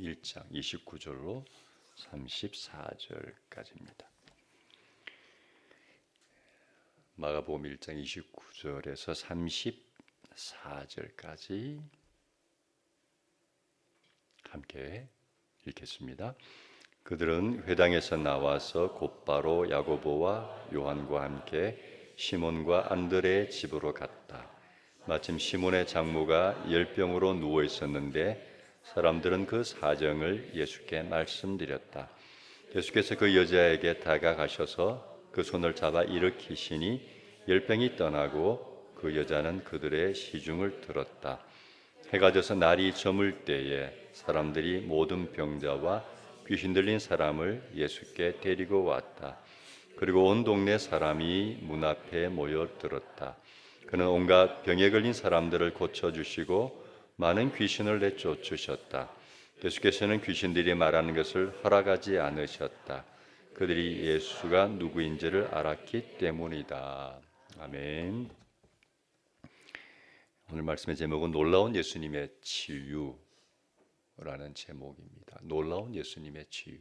1장 29절로 34절까지입니다. 마가복음 1장 29절에서 34절까지 함께 읽겠습니다. 그들은 회당에서 나와서 곧바로 야고보와 요한과 함께 시몬과 안드레의 집으로 갔다. 마침 시몬의 장모가 열병으로 누워 있었는데 사람들은 그 사정을 예수께 말씀드렸다. 예수께서 그 여자에게 다가가셔서 그 손을 잡아 일으키시니 열병이 떠나고 그 여자는 그들의 시중을 들었다. 해가 져서 날이 저물 때에 사람들이 모든 병자와 귀신 들린 사람을 예수께 데리고 왔다. 그리고 온 동네 사람이 문 앞에 모여들었다. 그는 온갖 병에 걸린 사람들을 고쳐주시고 많은 귀신을 내쫓으셨다. 예수께서는 귀신들이 말하는 것을 허락하지 않으셨다. 그들이 예수가 누구인지를 알았기 때문이다. 아멘. 오늘 말씀의 제목은 놀라운 예수님의 치유라는 제목입니다. 놀라운 예수님의 치유.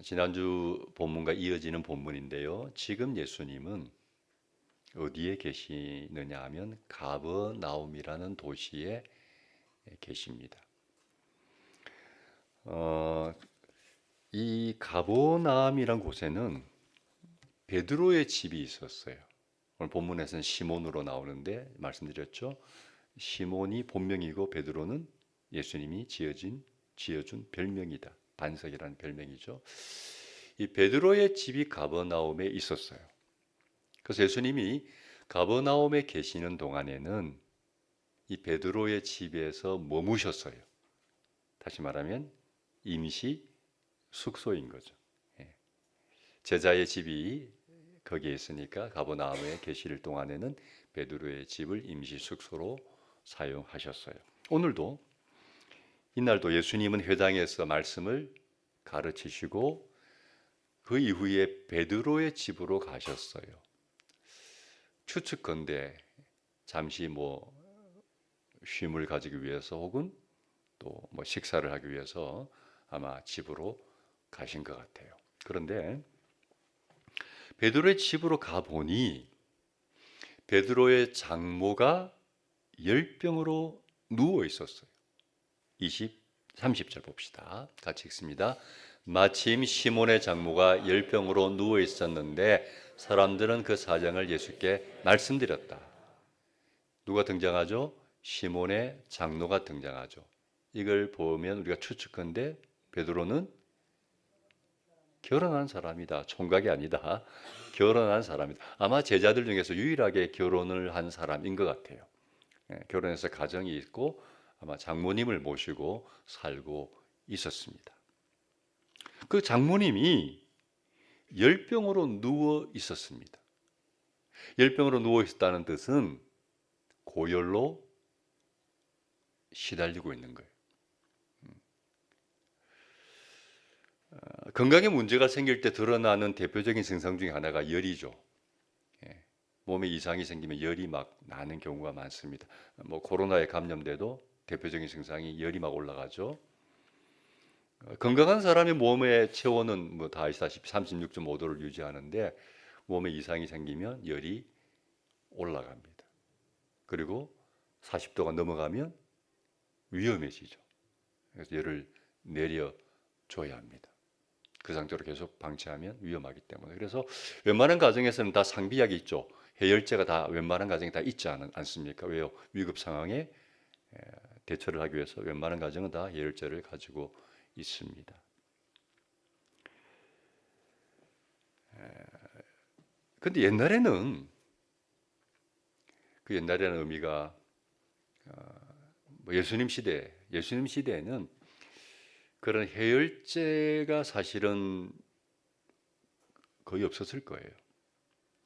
지난주 본문과 이어지는 본문인데요. 지금 예수님은 어디에 계시느냐 하면 가버나움이라는 도시에 계십니다. 이 가버나움이란 곳에는 베드로의 집이 있었어요. 오늘 본문에서는 시몬으로 나오는데 말씀드렸죠. 시몬이 본명이고 베드로는 예수님이 지어준 별명이다. 반석이라는 별명이죠. 이 베드로의 집이 가버나움에 있었어요. 그래서 예수님이 가버나움에 계시는 동안에는 이 베드로의 집에서 머무셨어요. 다시 말하면 임시 숙소인 거죠. 제자의 집이 거기에 있으니까 가버나움에 계실 동안에는 베드로의 집을 임시 숙소로 사용하셨어요. 오늘도 이날도 예수님은 회당에서 말씀을 가르치시고 그 이후에 베드로의 집으로 가셨어요. 추측컨대 잠시 쉼을 가지기 위해서 혹은 또 식사를 하기 위해서 아마 집으로 가신 것 같아요. 그런데 베드로의 집으로 가보니 베드로의 장모가 열병으로 누워 있었어요. 30절 봅시다. 같이 읽습니다. 마침 시몬의 장모가 열병으로 누워 있었는데 사람들은 그 사정을 예수께 말씀드렸다. 누가 등장하죠? 시몬의 장로가 등장하죠. 이걸 보면 우리가 추측컨대 베드로는 결혼한 사람이다. 총각이 아니다. 결혼한 사람이다. 아마 제자들 중에서 유일하게 결혼을 한 사람인 것 같아요. 결혼해서 가정이 있고 아마 장모님을 모시고 살고 있었습니다. 그 장모님이 열병으로 누워 있었습니다. 열병으로 누워 있었다는 뜻은 고열로 시달리고 있는 거예요. 건강에 문제가 생길 때 드러나는 대표적인 증상 중에 하나가 열이죠. 몸에 이상이 생기면 열이 막 나는 경우가 많습니다. 코로나에 감염돼도 대표적인 증상이 열이 막 올라가죠. 건강한 사람의 몸의 체온은 다 아시다시피 36.5도를 유지하는데 몸에 이상이 생기면 열이 올라갑니다. 그리고 40도가 넘어가면 위험해지죠. 그래서 열을 내려줘야 합니다. 그 상태로 계속 방치하면 위험하기 때문에. 그래서 웬만한 가정에서는 다 상비약이 있죠. 해열제가 다 웬만한 가정에 다 있지 않습니까? 왜요? 위급 상황에 대처를 하기 위해서 웬만한 가정은 다 해열제를 가지고 있습니다. 근데 옛날에는 그 옛날에는 의미가 예수님 시대에는 그런 해열제가 사실은 거의 없었을 거예요.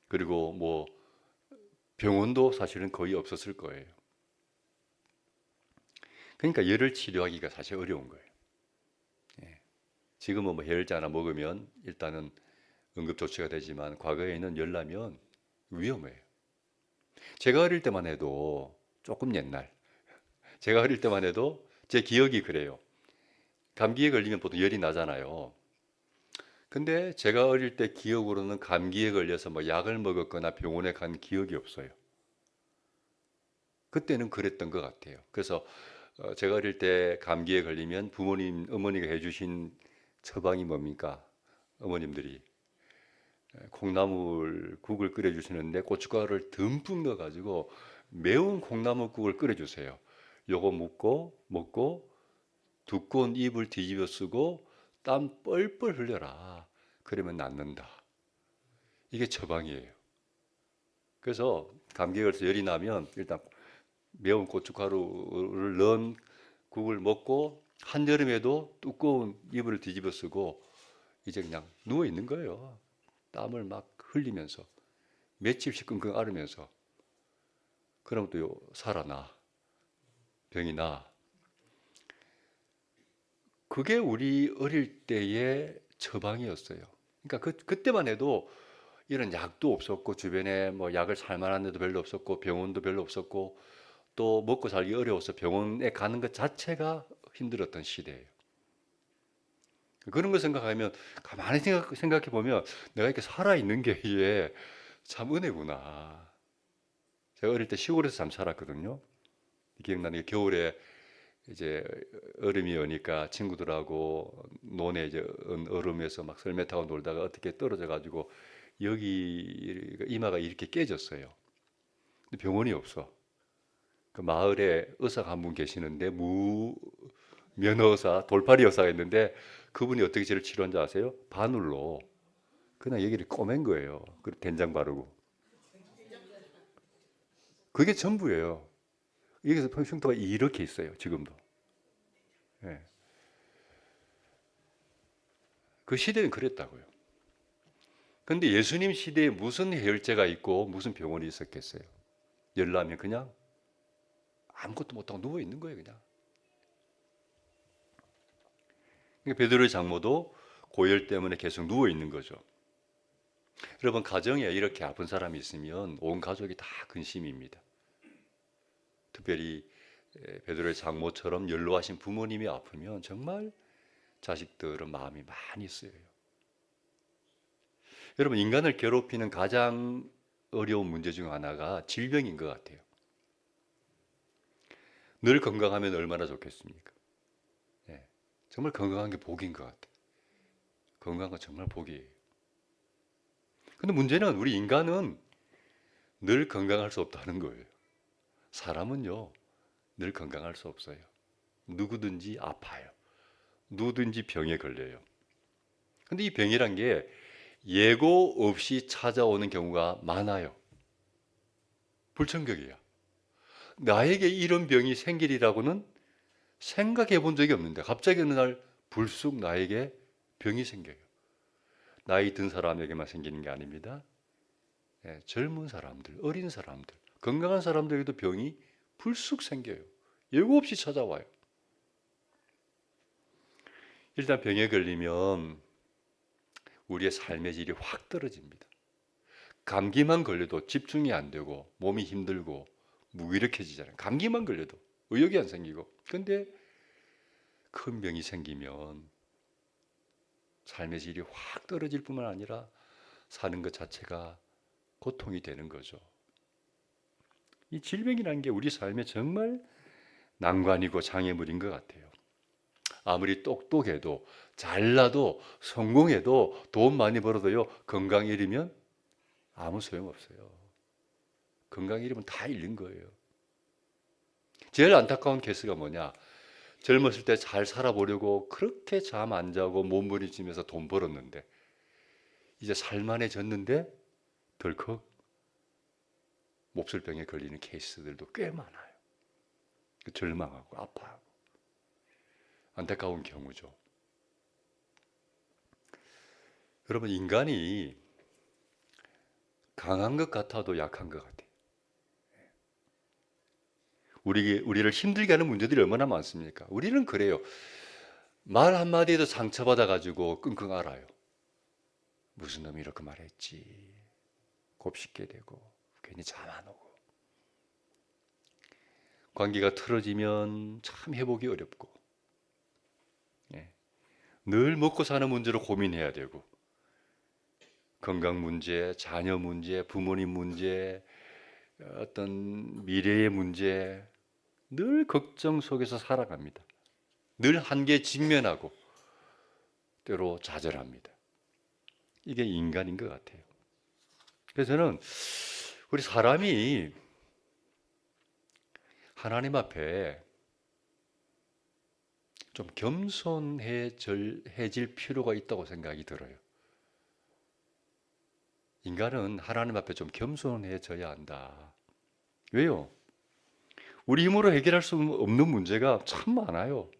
그리고 병원도 사실은 거의 없었을 거예요. 그러니까 열을 치료하기가 사실 어려운 거예요. 지금은 해열제 하나 먹으면 일단은 응급조치가 되지만 과거에는 열 나면 위험해요. 제가 어릴 때만 해도 조금 옛날, 제가 어릴 때만 해도 제 기억이 그래요. 감기에 걸리면 보통 열이 나잖아요. 근데 제가 어릴 때 기억으로는 감기에 걸려서 뭐 약을 먹었거나 병원에 간 기억이 없어요. 그때는 그랬던 것 같아요. 그래서 제가 어릴 때 감기에 걸리면 부모님, 어머니가 해주신 처방이 뭡니까? 어머님들이 콩나물국을 끓여주시는데 고춧가루를 듬뿍 넣어가지고 매운 콩나물국을 끓여주세요. 요거 먹고 두꺼운 이불 뒤집어 쓰고 땀 뻘뻘 흘려라. 그러면 낫는다. 이게 처방이에요. 그래서 감기에 걸려서 열이 나면 일단 매운 고춧가루를 넣은 국을 먹고 한여름에도 두꺼운 이불을 뒤집어 쓰고 이제 그냥 누워 있는 거예요. 땀을 막 흘리면서 며칠씩 끙끙 앓으면서 그럼 또 살아나 병이 나. 그게 우리 어릴 때의 처방이었어요. 그러니까 그때만 해도 이런 약도 없었고 주변에 뭐 약을 살 만한 데도 별로 없었고 병원도 별로 없었고 또 먹고 살기 어려워서 병원에 가는 것 자체가 힘들었던 시대예요. 그런 걸 생각하면 가만히 생각해 보면 내가 이렇게 살아 있는 게 이게 참 은혜구나. 제가 어릴 때 시골에서 참 살았거든요. 기억나는 게 겨울에 이제 얼음이 오니까 친구들하고 논에 이제 얼음에서 막 썰매 타고 놀다가 어떻게 떨어져 가지고 여기 이마가 이렇게 깨졌어요. 근데 병원이 없어. 그 마을에 의사가 한 분 계시는데 면허 의사, 돌팔이 의사가 있는데 그분이 어떻게 저를 치료한 줄 아세요? 바늘로 그냥 여기를 꼬맨 거예요. 그리고 된장 바르고. 그게 전부예요. 여기서 흉터가 이렇게 있어요. 지금도. 예. 그 시대는 그랬다고요. 근데 예수님 시대에 무슨 해열제가 있고 무슨 병원이 있었겠어요? 열나면 그냥 아무것도 못하고 누워 있는 거예요, 그냥. 그러니까 베드로의 장모도 고열 때문에 계속 누워 있는 거죠. 여러분 가정에 이렇게 아픈 사람이 있으면 온 가족이 다 근심입니다. 특별히 베드로의 장모처럼 연로하신 부모님이 아프면 정말 자식들은 마음이 많이 쓰여요. 여러분 인간을 괴롭히는 가장 어려운 문제 중 하나가 질병인 것 같아요. 늘 건강하면 얼마나 좋겠습니까? 네, 정말 건강한 게 복인 것 같아요. 건강한 건 정말 복이에요. 근데 문제는 우리 인간은 늘 건강할 수 없다는 거예요. 사람은요, 늘 건강할 수 없어요. 누구든지 아파요. 누구든지 병에 걸려요. 근데 이 병이란 게 예고 없이 찾아오는 경우가 많아요. 불청객이야. 나에게 이런 병이 생기리라고는 생각해 본 적이 없는데 갑자기 어느 날 불쑥 나에게 병이 생겨요. 나이 든 사람에게만 생기는 게 아닙니다. 예, 젊은 사람들, 어린 사람들, 건강한 사람들에게도 병이 불쑥 생겨요. 예고 없이 찾아와요. 일단 병에 걸리면 우리의 삶의 질이 확 떨어집니다. 감기만 걸려도 집중이 안 되고 몸이 힘들고 무기력해지잖아요. 감기만 걸려도 의욕이 안 생기고. 근데 큰 병이 생기면 삶의 질이 확 떨어질 뿐만 아니라 사는 것 자체가 고통이 되는 거죠. 이 질병이라는 게 우리 삶에 정말 난관이고 장애물인 것 같아요. 아무리 똑똑해도 잘나도 성공해도 돈 많이 벌어도요 건강 잃으면 아무 소용없어요. 건강 잃으면 다 잃는 거예요. 제일 안타까운 케이스가 뭐냐? 젊었을 때 잘 살아보려고 그렇게 잠 안 자고 몸부림치면서 돈 벌었는데 이제 살만해졌는데 덜컥 몹쓸병에 걸리는 케이스들도 꽤 많아요. 절망하고 아파하고 안타까운 경우죠. 여러분 인간이 강한 것 같아도 약한 것 같아요. 우리를 힘들게 하는 문제들이 얼마나 많습니까? 우리는 그래요. 말 한마디에도 상처받아가지고 끙끙 앓아요. 무슨 놈이 이렇게 말했지. 곱씹게 되고 괜히 잠 안 오고 관계가 틀어지면 참 회복이 어렵고 예. 늘 먹고 사는 문제로 고민해야 되고 건강 문제, 자녀 문제, 부모님 문제, 어떤 미래의 문제 늘 걱정 속에서 살아갑니다. 늘 한계에 직면하고 때로 좌절합니다. 이게 인간인 것 같아요. 그래서 저는 우리 사람이 하나님 앞에 좀 겸손해질 필요가 있다고 생각이 들어요. 인간은 하나님 앞에 좀 겸손해져야 한다. 왜요? 우리 힘으로 해결할 수 없는 문제가 참 많아요.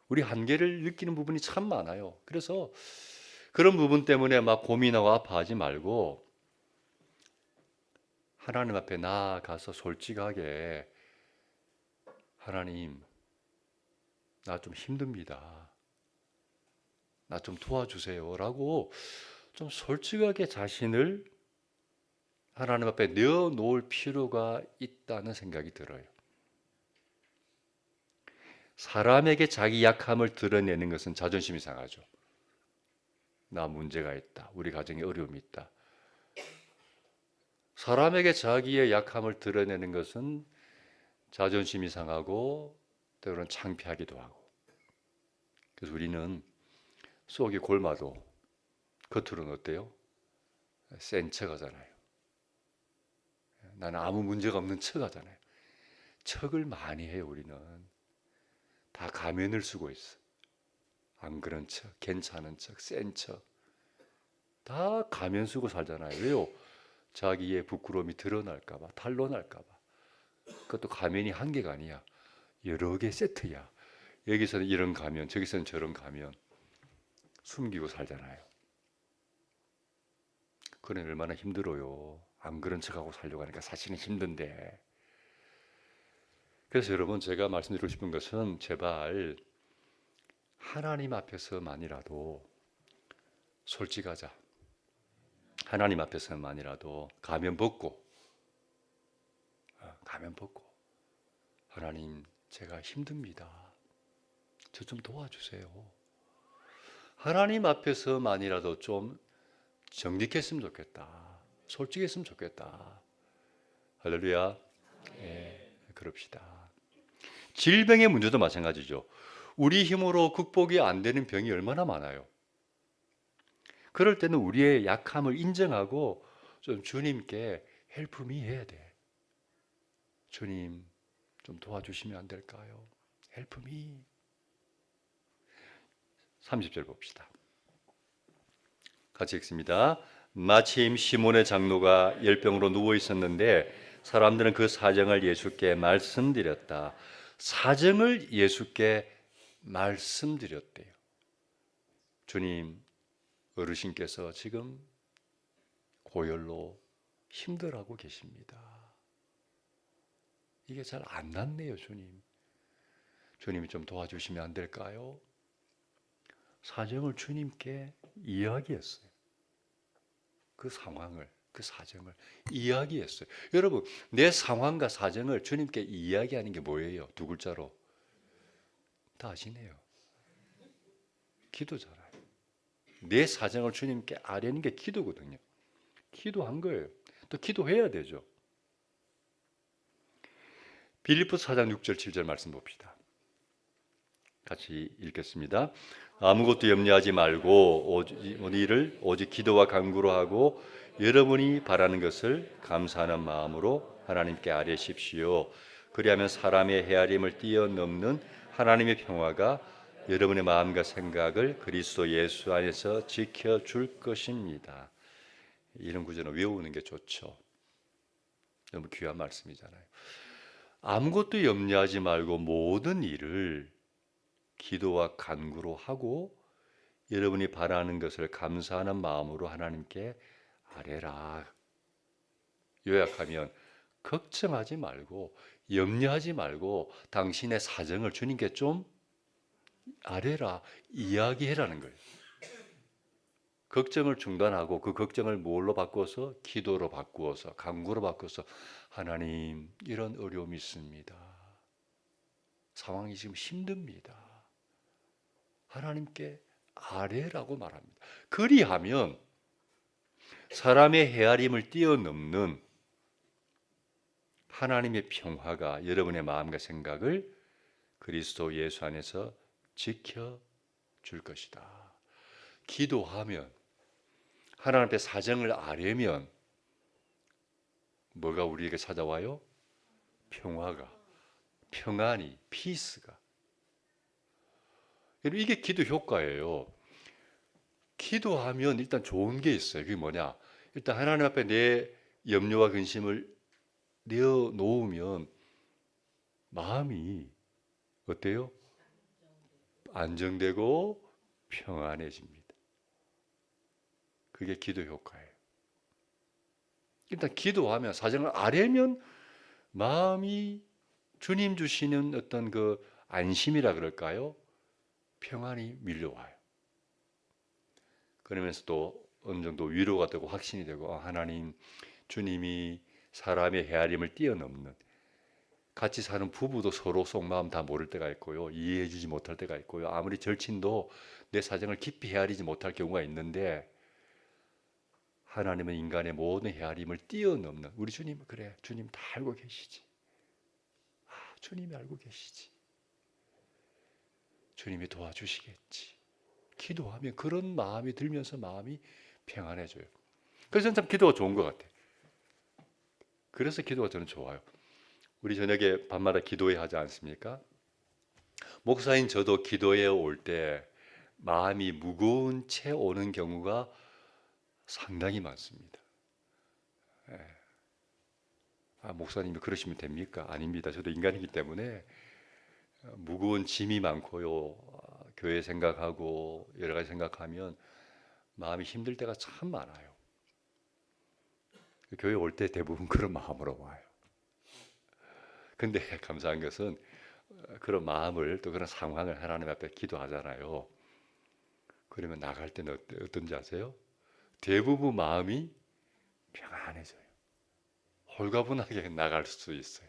우리 한계를 느끼는 부분이 참 많아요. 그래서 그런 부분 때문에 막 고민하고 아파하지 말고 하나님 앞에 나아가서 솔직하게 하나님, 나 좀 힘듭니다. 나 좀 도와주세요. 라고 좀 솔직하게 자신을 하나님 앞에 내어놓을 필요가 있다는 생각이 들어요. 사람에게 자기 약함을 드러내는 것은 자존심이 상하죠. 나 문제가 있다. 우리 가정에 어려움이 있다. 사람에게 자기의 약함을 드러내는 것은 자존심이 상하고 때로는 창피하기도 하고. 그래서 우리는 속이 골마도 겉으로는 어때요? 센 척하잖아요. 나는 아무 문제가 없는 척하잖아요. 척을 많이 해요. 우리는 다 가면을 쓰고 있어. 안 그런 척, 괜찮은 척, 센 척, 다 가면 쓰고 살잖아요. 왜요? 자기의 부끄러움이 드러날까봐, 탄로날까봐. 그것도 가면이 한 개가 아니야. 여러 개 세트야. 여기서는 이런 가면, 저기서는 저런 가면 숨기고 살잖아요. 그건 얼마나 힘들어요. 안 그런 척하고 살려고 하니까 사실은 힘든데. 그래서 여러분, 제가 말씀드리고 싶은 것은 제발 하나님 앞에서만이라도 솔직하자. 하나님 앞에서만이라도 가면 벗고 하나님, 제가 힘듭니다. 저 좀 도와주세요. 하나님 앞에서만이라도 좀 정직했으면 좋겠다. 솔직했으면 좋겠다. 할렐루야. 예, 그럽시다. 질병의 문제도 마찬가지죠. 우리 힘으로 극복이 안 되는 병이 얼마나 많아요. 그럴 때는 우리의 약함을 인정하고 좀 주님께 help me 해야 돼. 주님, 좀 도와주시면 안 될까요? help me. 30절 봅시다. 같이 읽습니다. 마침 시몬의 장로가 열병으로 누워 있었는데 사람들은 그 사정을 예수께 말씀드렸다. 사정을 예수께 말씀드렸대요. 주님, 어르신께서 지금 고열로 힘들어하고 계십니다. 이게 잘 안 낫네요, 주님. 주님이 좀 도와주시면 안 될까요? 사정을 주님께 이야기했어요. 그 상황을, 그 사정을 이야기했어요. 여러분, 내 상황과 사정을 주님께 이야기하는 게 뭐예요? 두 글자로. 다 아시네요. 기도잖아요. 내 사정을 주님께 아뢰는 게 기도거든요. 기도한 거예요. 또 기도해야 되죠. 빌립보서 4장 6절 7절 말씀 봅시다. 같이 읽겠습니다. 아무것도 염려하지 말고 오직 기도와 간구로 하고 여러분이 바라는 것을 감사하는 마음으로 하나님께 아뢰십시오. 그리하면 사람의 헤아림을 뛰어넘는 하나님의 평화가 여러분의 마음과 생각을 그리스도 예수 안에서 지켜줄 것입니다. 이런 구절은 외우는 게 좋죠. 너무 귀한 말씀이잖아요. 아무것도 염려하지 말고 모든 일을 기도와 간구로 하고 여러분이 바라는 것을 감사하는 마음으로 하나님께 아뢰라. 요약하면 걱정하지 말고 염려하지 말고 당신의 사정을 주님께 좀 아뢰라, 이야기해라는 거예요. 걱정을 중단하고 그 걱정을 뭘로 바꾸어서 기도로 바꾸어서 간구로 바꾸어서 하나님, 이런 어려움이 있습니다. 상황이 지금 힘듭니다. 하나님께 아뢰라고 말합니다. 그리하면 사람의 헤아림을 뛰어넘는 하나님의 평화가 여러분의 마음과 생각을 그리스도 예수 안에서 지켜줄 것이다. 기도하면, 하나님 앞에 사정을 아뢰면 뭐가 우리에게 찾아와요? 평화가, 평안이, 피스가. 이게 기도 효과예요. 기도하면 일단 좋은 게 있어요. 그게 뭐냐? 일단 하나님 앞에 내 염려와 근심을 내어놓으면 마음이 어때요? 안정되고 평안해집니다. 그게 기도 효과예요. 일단 기도하면, 사정을 아뢰면 마음이 주님 주시는 어떤 그 안심이라 그럴까요? 평안이 밀려와요. 그러면서 또 어느 정도 위로가 되고 확신이 되고, 하나님, 주님이 사람의 헤아림을 뛰어넘는, 같이 사는 부부도 서로 속마음 다 모를 때가 있고요, 이해해 주지 못할 때가 있고요, 아무리 절친도 내 사정을 깊이 헤아리지 못할 경우가 있는데, 하나님은 인간의 모든 헤아림을 뛰어넘는, 우리 주님, 그래, 주님 다 알고 계시지. 주님이 알고 계시지. 주님이 도와주시겠지. 기도하면 그런 마음이 들면서 마음이 평안해져요. 그래서 참 기도가 좋은 것 같아요. 그래서 기도가 저는 좋아요. 우리 저녁에 밤마다 기도회 하지 않습니까? 목사인 저도 기도회 올 때 마음이 무거운 채 오는 경우가 상당히 많습니다. 목사님이 그러시면 됩니까? 아닙니다. 저도 인간이기 때문에 무거운 짐이 많고요, 교회 생각하고 여러 가지 생각하면 마음이 힘들 때가 참 많아요. 교회 올 때 대부분 그런 마음으로 와요. 근데 감사한 것은 그런 마음을, 또 그런 상황을 하나님 앞에 기도하잖아요. 그러면 나갈 때는 어떤지 아세요? 대부분 마음이 평안해져요. 홀가분하게 나갈 수 있어요.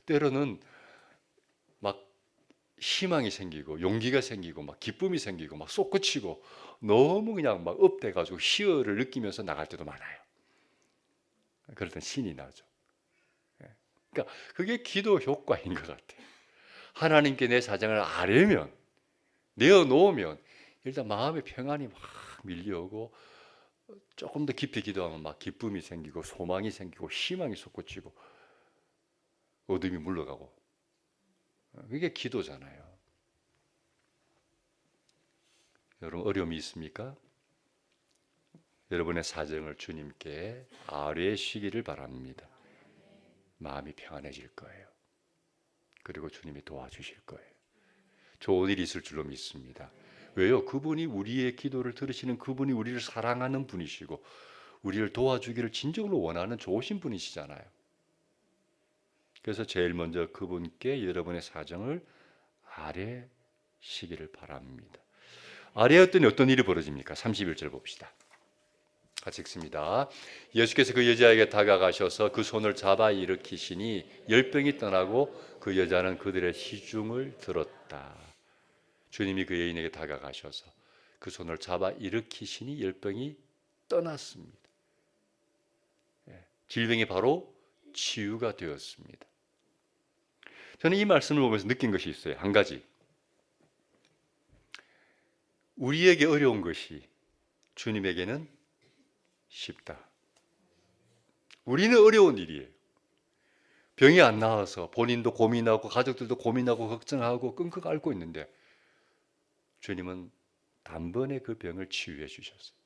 때로는 막 희망이 생기고 용기가 생기고 막 기쁨이 생기고 막 솟구치고 너무 그냥 막 업돼가지고 희열을 느끼면서 나갈 때도 많아요. 그럴 땐 신이 나죠. 그러니까 그게 기도 효과인 것 같아요. 하나님께 내 사정을 아뢰면, 내어놓으면 일단 마음의 평안이 막 밀려오고, 조금 더 깊이 기도하면 막 기쁨이 생기고 소망이 생기고 희망이 솟구치고 어둠이 물러가고. 그게 기도잖아요. 여러분, 어려움이 있습니까? 여러분의 사정을 주님께 아뢰시기를 바랍니다. 마음이 평안해질 거예요. 그리고 주님이 도와주실 거예요. 좋은 일이 있을 줄로 믿습니다. 왜요? 그분이 우리의 기도를 들으시는, 그분이 우리를 사랑하는 분이시고 우리를 도와주기를 진정으로 원하는 좋으신 분이시잖아요. 그래서 제일 먼저 그분께 여러분의 사정을 아뢰시기를 바랍니다. 아뢰었더니 어떤 일이 벌어집니까? 31절 봅시다. 같이 읽습니다. 예수께서 그 여자에게 다가가셔서 그 손을 잡아 일으키시니 열병이 떠나고 그 여자는 그들의 시중을 들었다. 주님이 그 여인에게 다가가셔서 그 손을 잡아 일으키시니 열병이 떠났습니다. 질병이 바로 치유가 되었습니다. 저는 이 말씀을 보면서 느낀 것이 있어요. 한 가지. 우리에게 어려운 것이 주님에게는 쉽다. 우리는 어려운 일이에요. 병이 안 나와서 본인도 고민하고 가족들도 고민하고 걱정하고 끙끙 앓고 있는데 주님은 단번에 그 병을 치유해 주셨어요.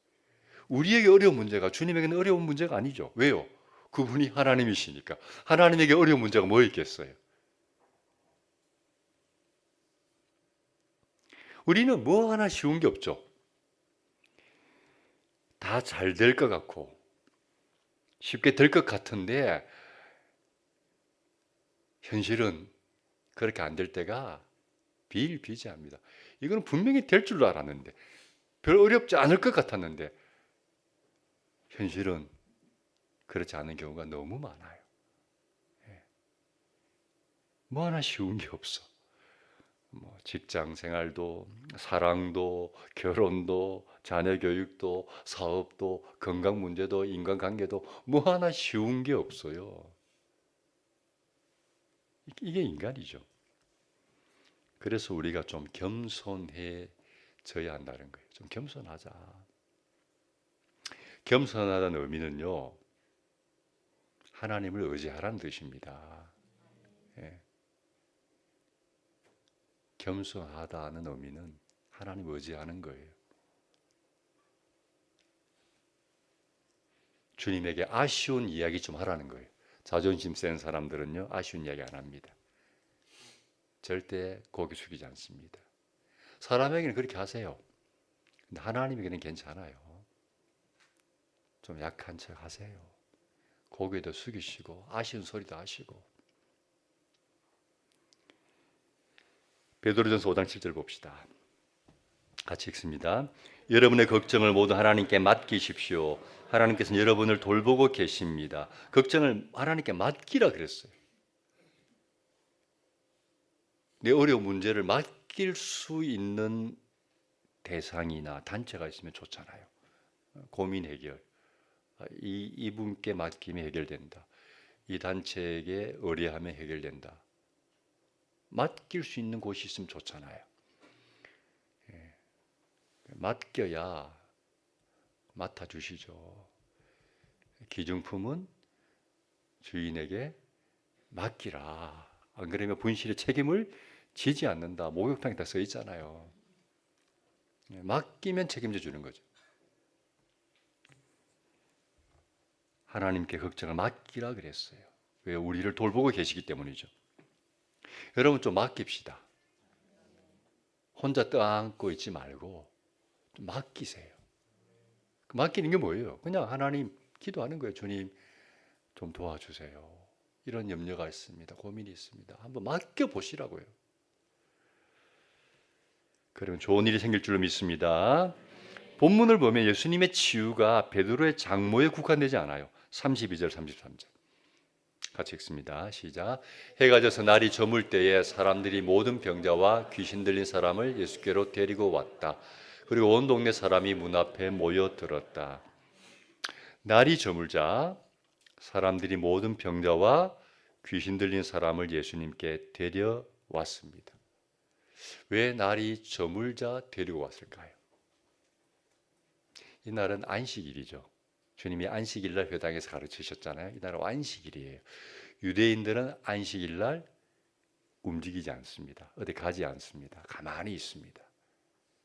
우리에게 어려운 문제가 주님에게는 어려운 문제가 아니죠. 왜요? 그분이 하나님이시니까. 하나님에게 어려운 문제가 뭐 있겠어요? 우리는 뭐 하나 쉬운 게 없죠. 다 잘 될 것 같고 쉽게 될 것 같은데 현실은 그렇게 안 될 때가 비일비재합니다. 이건 분명히 될 줄로 알았는데, 별 어렵지 않을 것 같았는데 현실은 그렇지 않은 경우가 너무 많아요. 뭐 하나 쉬운 게 없어. 뭐 직장 생활도, 사랑도, 결혼도, 자녀 교육도, 사업도, 건강 문제도, 인간관계도 뭐 하나 쉬운 게 없어요. 이게 인간이죠. 그래서 우리가 좀 겸손해져야 한다는 거예요. 좀 겸손하자. 겸손하다는 의미는요, 하나님을 의지하라는 뜻입니다. 예. 겸손하다는 의미는 하나님 의지하는 거예요. 주님에게 아쉬운 이야기 좀 하라는 거예요. 자존심 센 사람들은요, 아쉬운 이야기 안 합니다. 절대 고개 숙이지 않습니다. 사람에게는 그렇게 하세요. 근데 하나님에게는 괜찮아요. 좀 약한 척 하세요. 고개도 숙이시고 아쉬운 소리도 하시고. 베드로전서 5장 7절 봅시다. 같이 읽습니다. 여러분의 걱정을 모두 하나님께 맡기십시오. 하나님께서는 여러분을 돌보고 계십니다. 걱정을 하나님께 맡기라 그랬어요. 내 어려운 문제를 맡길 수 있는 대상이나 단체가 있으면 좋잖아요. 고민 해결. 이분께 맡기면 해결된다. 이 단체에게 의뢰하면 해결된다. 맡길 수 있는 곳이 있으면 좋잖아요. 맡겨야 맡아주시죠. 기증품은 주인에게 맡기라. 안 그러면 분실의 책임을 지지 않는다. 목욕탕에 다 써 있잖아요. 맡기면 책임져 주는 거죠. 하나님께 걱정을 맡기라 그랬어요. 왜? 우리를 돌보고 계시기 때문이죠. 여러분 좀 맡깁시다. 혼자 떠안고 있지 말고 좀 맡기세요. 맡기는 게 뭐예요? 그냥 하나님 기도하는 거예요. 주님 좀 도와주세요. 이런 염려가 있습니다. 고민이 있습니다. 한번 맡겨보시라고요. 그러면 좋은 일이 생길 줄로 믿습니다. 본문을 보면 예수님의 치유가 베드로의 장모에 국한되지 않아요. 32절 33절 같이 읽습니다. 시작. 해가 져서 날이 저물 때에 사람들이 모든 병자와 귀신 들린 사람을 예수께로 데리고 왔다. 그리고 온 동네 사람이 문 앞에 모여들었다. 날이 저물자 사람들이 모든 병자와 귀신 들린 사람을 예수님께 데려왔습니다. 왜 날이 저물자 데리고 왔을까요? 이날은 안식일이죠. 주님이 안식일날 회당에서 가르치셨잖아요. 이날은 안식일이에요. 유대인들은 안식일날 움직이지 않습니다. 어디 가지 않습니다. 가만히 있습니다.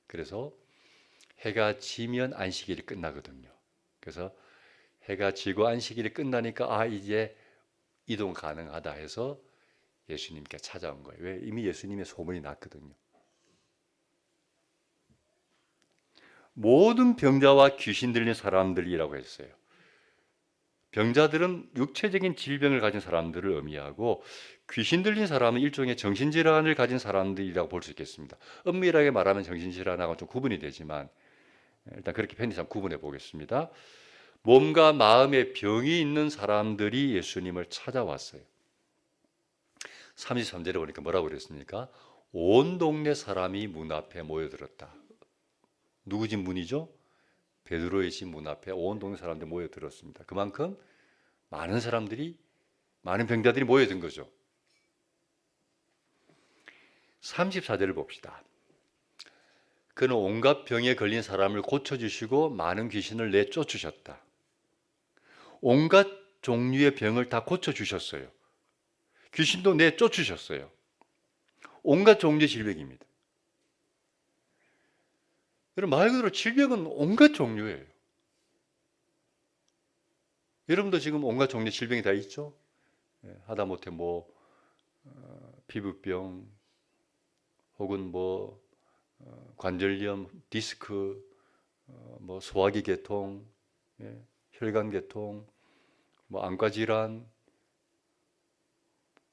그래서 해가 지면 안식일이 끝나거든요. 그래서 해가 지고 안식일이 끝나니까 이제 이동 가능하다 해서 예수님께 찾아온 거예요. 왜? 이미 예수님의 소문이 났거든요. 모든 병자와 귀신 들린 사람들이라고 했어요. 병자들은 육체적인 질병을 가진 사람들을 의미하고 귀신 들린 사람은 일종의 정신질환을 가진 사람들이라고 볼 수 있겠습니다. 엄밀하게 말하면 정신질환하고 좀 구분이 되지만 일단 그렇게 편의상 구분해 보겠습니다. 몸과 마음에 병이 있는 사람들이 예수님을 찾아왔어요. 33절에 보니까 뭐라고 그랬습니까? 온 동네 사람이 문 앞에 모여들었다. 누구 집 문이죠? 베드로의 집 문 앞에 온 동네 사람들이 모여들었습니다. 그만큼 많은 사람들이, 많은 병자들이 모여든 거죠. 34절을 봅시다. 그는 온갖 병에 걸린 사람을 고쳐주시고 많은 귀신을 내쫓으셨다. 온갖 종류의 병을 다 고쳐주셨어요. 귀신도 내쫓으셨어요. 온갖 종류의 질병입니다. 여러분 말 그대로 질병은 온갖 종류예요. 여러분도 지금 온갖 종류의 질병이 다 있죠? 하다못해 피부병 혹은 관절염, 디스크, 소화기 계통, 혈관 계통, 안과 질환,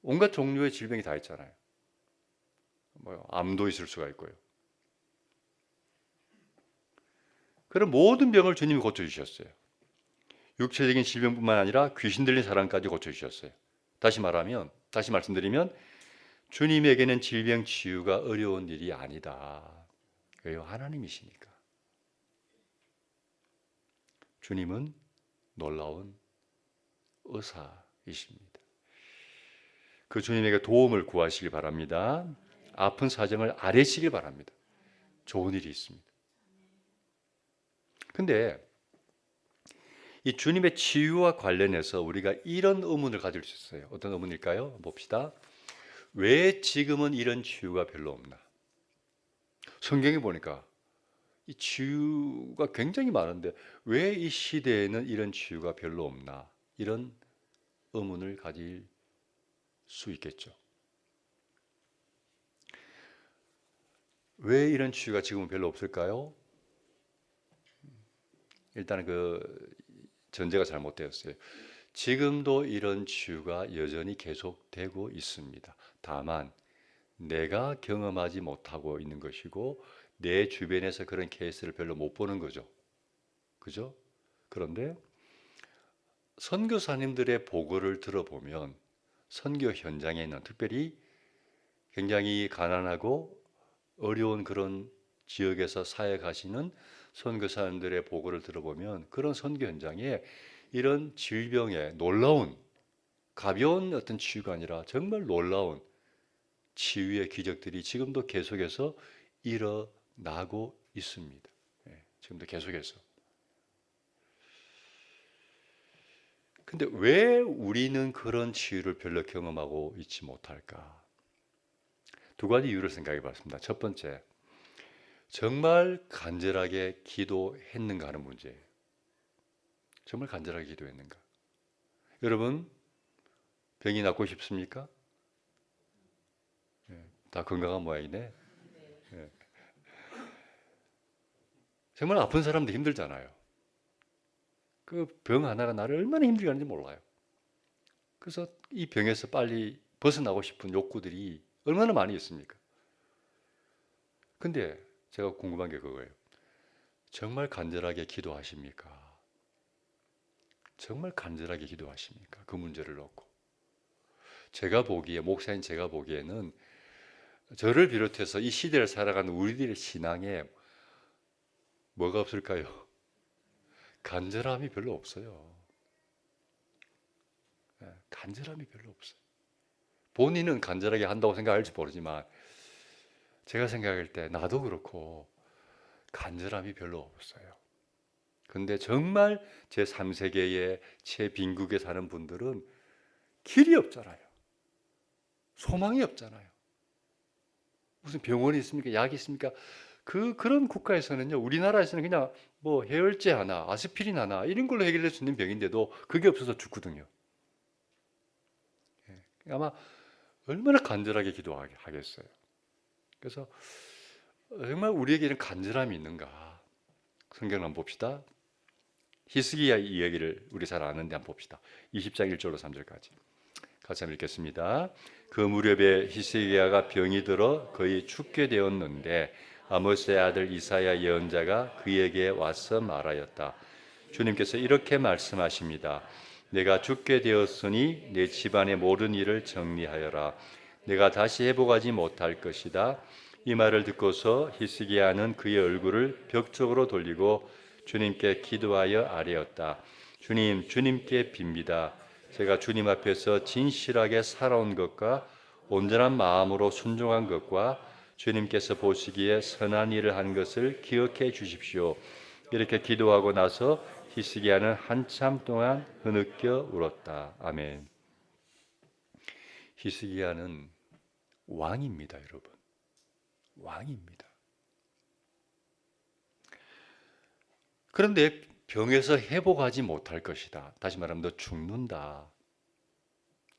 온갖 종류의 질병이 다 있잖아요. 암도 있을 수가 있고요. 그런 모든 병을 주님이 고쳐주셨어요. 육체적인 질병뿐만 아니라 귀신 들린 사람까지 고쳐주셨어요. 다시 말씀드리면 주님에게는 질병 치유가 어려운 일이 아니다. 왜요? 하나님이시니까. 주님은 놀라운 의사이십니다. 그 주님에게 도움을 구하시길 바랍니다. 아픈 사정을 아뢰시길 바랍니다. 좋은 일이 있습니다. 근데 이 주님의 치유와 관련해서 우리가 이런 의문을 가질 수 있어요. 어떤 의문일까요? 봅시다. 왜 지금은 이런 치유가 별로 없나? 성경에 보니까 이 치유가 굉장히 많은데 왜 이 시대에는 이런 치유가 별로 없나? 이런 의문을 가질 수 있겠죠. 왜 이런 치유가 지금은 별로 없을까요? 일단은 그 전제가 잘못되었어요. 지금도 이런 치유가 여전히 계속되고 있습니다. 다만 내가 경험하지 못하고 있는 것이고 내 주변에서 그런 케이스를 별로 못 보는 거죠. 그죠? 그런데 선교사님들의 보고를 들어보면 선교 현장에는 특별히 굉장히 가난하고 어려운 그런 지역에서 사역하시는 선교사님들의 보고를 들어보면 그런 선교 현장에 이런 질병의 놀라운 가벼운 어떤 치유가 아니라 정말 놀라운 치유의 기적들이 지금도 계속해서 일어나고 있습니다. 지금도 계속해서. 근데 왜 우리는 그런 치유를 별로 경험하고 있지 못할까? 두 가지 이유를 생각해 봤습니다. 첫 번째, 정말 간절하게 기도했는가 하는 문제예요. 정말 간절하게 기도했는가? 여러분, 병이 낫고 싶습니까? 다 건강한 모양이네. 정말 아픈 사람도 힘들잖아요. 그 병 하나가 나를 얼마나 힘들게 하는지 몰라요. 그래서 이 병에서 빨리 벗어나고 싶은 욕구들이 얼마나 많이 있습니까? 근데 제가 궁금한 게 그거예요. 정말 간절하게 기도하십니까? 정말 간절하게 기도하십니까? 그 문제를 놓고. 제가 보기에, 목사인 제가 보기에는 저를 비롯해서 이 시대를 살아가는 우리들의 신앙에 뭐가 없을까요? 간절함이 별로 없어요. 간절함이 별로 없어요. 본인은 간절하게 한다고 생각할지 모르지만 제가 생각할 때 나도 그렇고 간절함이 별로 없어요. 근데 정말 제3세계의 최빈국에 사는 분들은 길이 없잖아요. 소망이 없잖아요. 무슨 병원이 있습니까? 약이 있습니까? 그런 국가에서는요, 우리나라에서는 그냥 뭐 해열제 하나, 아스피린 하나 이런 걸로 해결될 수 있는 병인데도 그게 없어서 죽거든요. 아마 얼마나 간절하게 기도하겠어요. 그래서 정말 우리에게는 간절함이 있는가? 성경을 한번 봅시다. 히스기야 이야기를 우리 잘 아는데 한번 봅시다. 20장 1절로 3절까지. 같이 한번 읽겠습니다. 그 무렵에 히스기야가 병이 들어 거의 죽게 되었는데 아모스의 아들 이사야 예언자가 그에게 와서 말하였다. 주님께서 이렇게 말씀하십니다. 내가 죽게 되었으니 내 집안의 모든 일을 정리하여라. 내가 다시 회복하지 못할 것이다. 이 말을 듣고서 히스기야는 그의 얼굴을 벽 쪽으로 돌리고 주님께 기도하여 아뢰었다. 주님, 주님께 빕니다. 제가 주님 앞에서 진실하게 살아온 것과 온전한 마음으로 순종한 것과 주님께서 보시기에 선한 일을 한 것을 기억해 주십시오. 이렇게 기도하고 나서 히스기야는 한참 동안 흐느껴 울었다. 아멘. 히스기야는 왕입니다, 여러분. 왕입니다. 그런데 병에서 회복하지 못할 것이다. 다시 말하면 너 죽는다.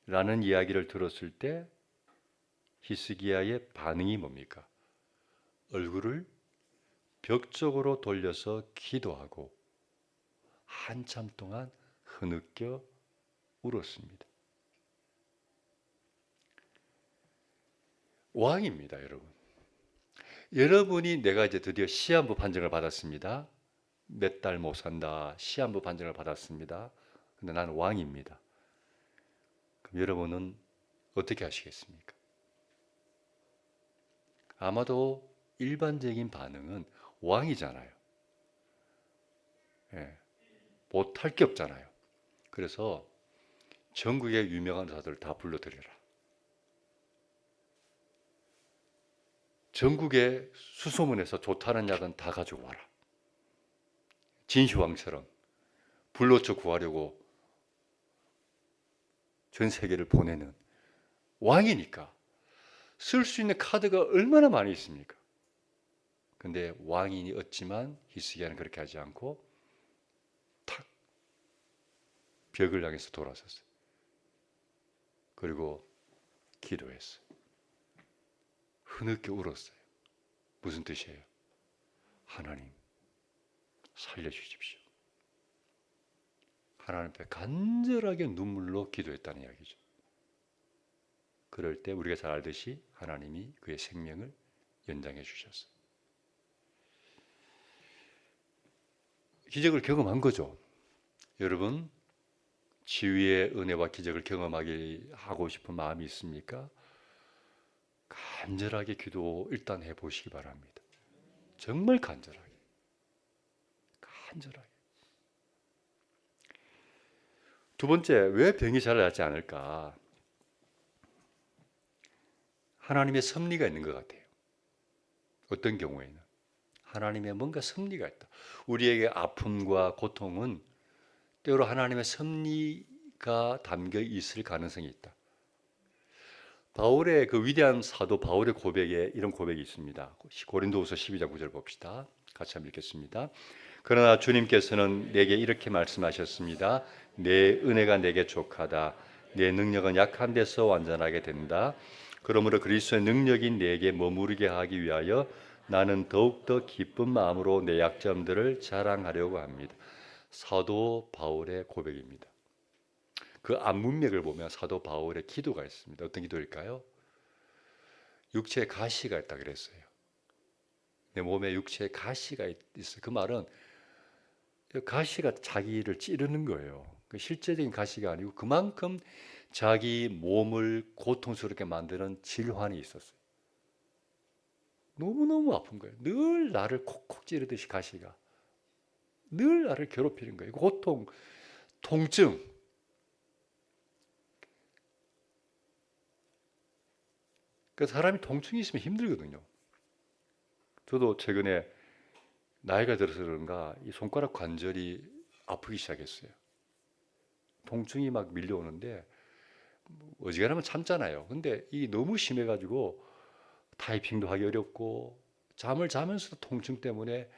라는 이야기를 들었을 때 히스기야의 반응이 뭡니까? 얼굴을 벽 쪽으로 돌려서 기도하고 한참 동안 흐느껴 울었습니다. 왕입니다, 여러분. 여러분이 내가 이제 드디어 시한부 판정을 받았습니다. 몇 달 못 산다. 시한부 판정을 받았습니다. 근데 나는 왕입니다. 그럼 여러분은 어떻게 하시겠습니까? 아마도 일반적인 반응은 왕이잖아요. 예, 못할 게 없잖아요. 그래서 전국의 유명한 의사들 다 불러들여라. 전국의 수소문에서 좋다는 약은 다 가지고 와라. 진시황처럼 불로초 구하려고 전 세계를 보내는 왕이니까 쓸 수 있는 카드가 얼마나 많이 있습니까? 근데 왕이었지만 히스기야는 그렇게 하지 않고 탁 벽을 향해서 돌아섰어요. 그리고 기도했어요. 흐느껴 울었어요. 무슨 뜻이에요? 하나님 살려주십시오. 하나님 앞에 간절하게 눈물로 기도했다는 이야기죠. 그럴 때 우리가 잘 알듯이 하나님이 그의 생명을 연장해 주셨어요. 기적을 경험한 거죠. 여러분, 치유의 은혜와 기적을 경험하게 하고 싶은 마음이 있습니까? 간절하게 기도 일단 해보시기 바랍니다. 정말 간절하게. 간절하게. 두 번째, 왜 병이 잘 낫지 않을까? 하나님의 섭리가 있는 것 같아요. 어떤 경우에는 하나님의 뭔가 섭리가 있다. 우리에게 아픔과 고통은 때로 하나님의 섭리가 담겨 있을 가능성이 있다. 바울의 그 위대한 사도 바울의 고백에 이런 고백이 있습니다. 고린도후서 12장 9절 봅시다. 같이 한번 읽겠습니다. 그러나 주님께서는 내게 이렇게 말씀하셨습니다. 내 은혜가 내게 족하다. 내 능력은 약한 데서 완전하게 된다. 그러므로 그리스도의 능력이 내게 머무르게 하기 위하여 나는 더욱더 기쁜 마음으로 내 약점들을 자랑하려고 합니다. 사도 바울의 고백입니다. 그 앞문맥을 보면 사도 바울의 기도가 있습니다. 어떤 기도일까요? 육체에 가시가 있다 그랬어요. 내 몸에 육체에 가시가 있어요. 그 말은 가시가 자기를 찌르는 거예요. 실제적인 가시가 아니고 그만큼 자기 몸을 고통스럽게 만드는 질환이 있었어요. 너무너무 아픈 거예요. 늘 나를 콕콕 찌르듯이 가시가. 늘 나를 괴롭히는 거예요. 고통, 통증. 그래서 사람이 통증이 있으면 힘들거든요. 저도 최근에 나이가 들어서 그런가 이 손가락 관절이 아프기 시작했어요. 통증이 막 밀려오는데 어지간하면 참잖아요. 근데 이 너무 심해가지고 타이핑도 하기 어렵고 잠을 자면서도 통증 때문에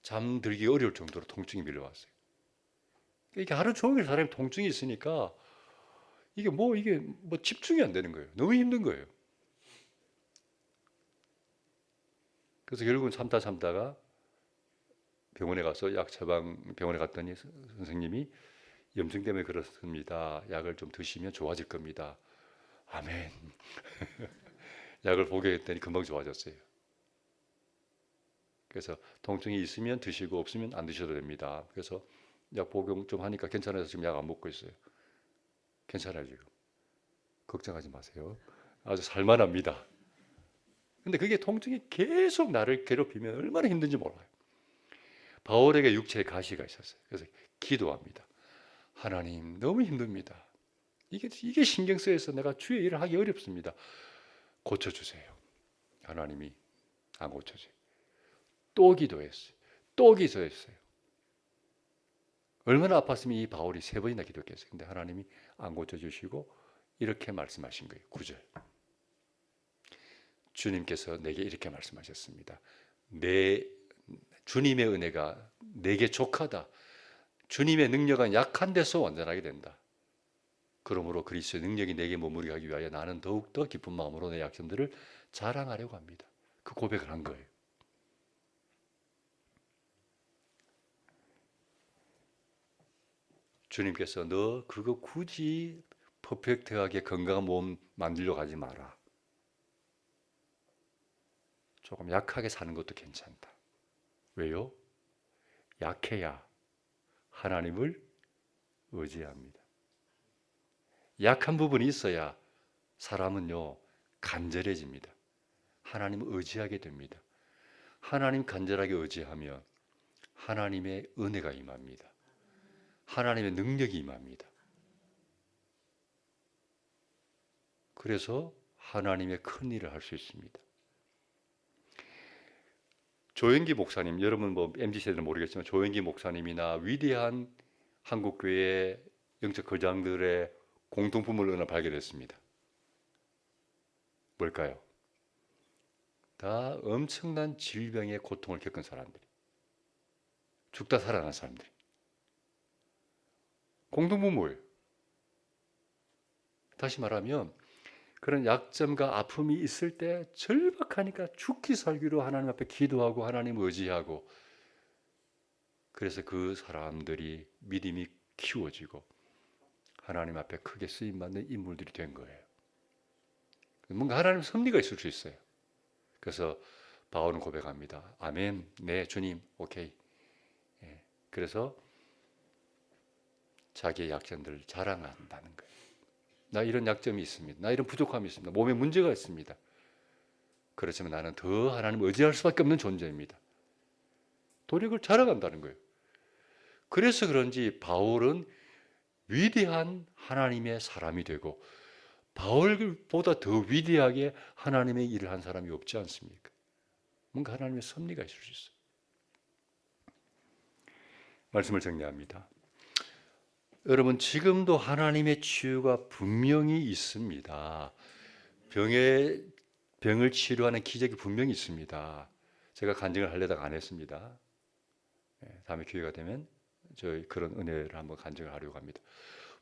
잠들기 어려울 정도로 통증이 밀려왔어요. 이게 하루 종일 사람이 통증이 있으니까 이게 뭐 집중이 안 되는 거예요. 너무 힘든 거예요. 그래서 결국은 참다가 병원에 가서 약 처방 병원에 갔더니 선생님이 염증 때문에 그렇습니다. 약을 좀 드시면 좋아질 겁니다. 아멘. 약을 복용했더니 금방 좋아졌어요. 그래서 통증이 있으면 드시고 없으면 안 드셔도 됩니다. 그래서 약 복용 좀 하니까 괜찮아서 지금 약 안 먹고 있어요. 괜찮아요 지금. 걱정하지 마세요. 아주 살만합니다. 근데 그게 통증이 계속 나를 괴롭히면 얼마나 힘든지 몰라요. 바울에게 육체에 가시가 있었어요. 그래서 기도합니다. 하나님 너무 힘듭니다. 이게 신경 쓰여서 내가 주의 일을 하기 어렵습니다. 고쳐주세요. 하나님이 안 고쳐줘요. 또 기도했어요. 또 기도했어요. 얼마나 아팠으면 이 바울이 3번이나 기도했겠어요. 근데 하나님이 안 고쳐주시고 이렇게 말씀하신 거예요. 9절. 주님께서 내게 이렇게 말씀하셨습니다. 주님의 은혜가 내게 족하다. 주님의 능력은 약한 데서 완전하게 된다. 그러므로 그리스도의 능력이 내게 머무르게 하기 위하여 나는 더욱더 기쁜 마음으로 내 약점들을 자랑하려고 합니다. 그 고백을 한 거예요. 주님께서 너 그거 굳이 퍼펙트하게 건강한 몸 만들려고 하지 마라. 조금 약하게 사는 것도 괜찮다. 왜요? 약해야 하나님을 의지합니다. 약한 부분이 있어야 사람은요 간절해집니다. 하나님을 의지하게 됩니다. 하나님 간절하게 의지하면 하나님의 은혜가 임합니다. 하나님의 능력이 임합니다. 그래서 하나님의 큰 일을 할 수 있습니다. 조영기 목사님, 여러분 뭐 MZ세대는 모르겠지만 조영기 목사님이나 위대한 한국교회 영적 거장들의 공통품을 하나 발견했습니다. 뭘까요? 다 엄청난 질병의 고통을 겪은 사람들이, 죽다 살아난 사람들이. 공통분 뭐예요? 다시 말하면 그런 약점과 아픔이 있을 때 절박하니까 죽기 살기로 하나님 앞에 기도하고 하나님 의지하고, 그래서 그 사람들이 믿음이 키워지고 하나님 앞에 크게 쓰임받는 인물들이 된 거예요. 뭔가 하나님 섭리가 있을 수 있어요. 그래서 바울은 고백합니다. 아멘, 네 주님, 오케이. 그래서 자기의 약점들을 자랑한다는 거예요. 나 이런 약점이 있습니다. 나 이런 부족함이 있습니다. 몸에 문제가 있습니다. 그렇지만 나는 더 하나님을 의지할 수밖에 없는 존재입니다. 도력을 자랑한다는 거예요. 그래서 그런지 바울은 위대한 하나님의 사람이 되고 바울보다 더 위대하게 하나님의 일을 한 사람이 없지 않습니까? 뭔가 하나님의 섭리가 있을 수 있어요. 말씀을 정리합니다. 여러분, 지금도 하나님의 치유가 분명히 있습니다. 병을 치료하는 기적이 분명히 있습니다. 제가 간증을 하려다가 안 했습니다. 다음에 기회가 되면 저희 그런 은혜를 한번 간증을 하려고 합니다.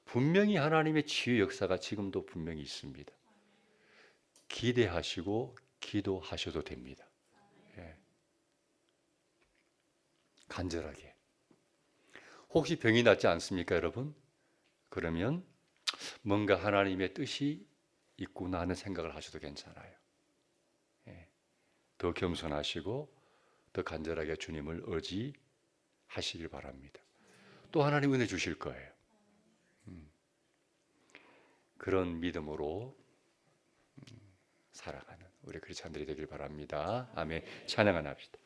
분명히 하나님의 치유 역사가 지금도 분명히 있습니다. 기대하시고 기도하셔도 됩니다. 간절하게. 혹시 병이 낫지 않습니까, 여러분? 그러면 뭔가 하나님의 뜻이 있구나 하는 생각을 하셔도 괜찮아요. 더 겸손하시고 더 간절하게 주님을 의지하시길 바랍니다. 또 하나님 은혜 주실 거예요. 그런 믿음으로 살아가는 우리 크리스찬들이 되길 바랍니다. 아멘. 찬양 하나 합시다.